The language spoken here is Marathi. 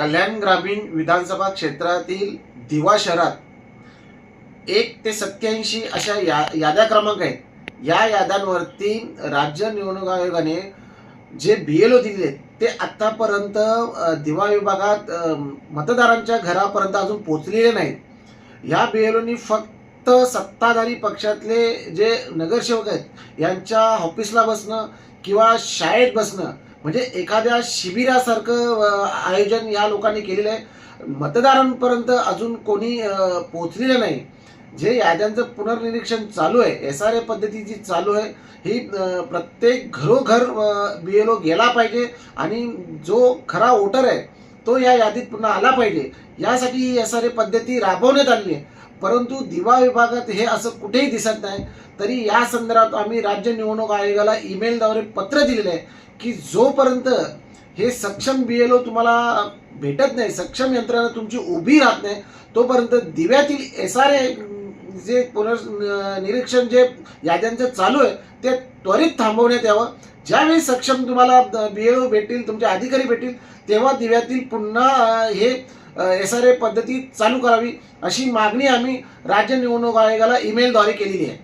कल्याण ग्रामीण विधानसभा क्षेत्रातील दिवा शहरात 1 ते 87 अशा याद्या क्रमांक आहेत. या याद्यांवरती राज्य निवडणूक आयोगाने जे BLO दिले ते आतापर्यंत दिवा विभागात मतदारांच्या घरापर्यंत अजून पोहोचलेले नाहीत. या BLOनी फक्त सत्ताधारी पक्षातले जे नगरसेवक आहेत यांच्या ऑफिसला बसणं किंवा शाळेत बसणं म्हणजे एखाद्या शिबिरासारखं आयोजन या लोकांनी केलेलं आहे. मतदारांपर्यंत अजून कोणी पोहोचलेलं नाही. जे याद्यांचं पुनर्निरीक्षण चालू आहे, SRA पद्धती जी चालू आहे ही प्रत्येक घरोघर BLO गेला पाहिजे आणि जो खरा वोटर आहे तो या यादीत पुन्हा आला पाहिजे, यासाठी ही SRA पद्धती राबवण्यात आली आहे. परंतु दिवा विभागात हे असं कुठेही दिसत नाही. तरी या संदर्भात आम्ही राज्य निवडणूक आयोगाला ईमेलद्वारे पत्र दिलेलं आहे की जोपर्यंत हे सक्षम BLO तुम्हाला भेटत नाही, सक्षम यंत्रणा तुमची उभी राहत नाही, तोपर्यंत दिव्यातील SRA जे पुनर्निरीक्षण जे याद्यांचं चालू आहे ते त्वरित थांबवण्यात यावं. ज्यावेळी सक्षम तुम्हाला BLO भेटतील, तुमचे अधिकारी भेटतील, तेव्हा दिव्यातील पुन्हा हे SRA पद्धती चालू करावी अशी मागणी आम्ही राज्य निवडणूक आयोगाला ईमेलद्वारे केलेली आहे.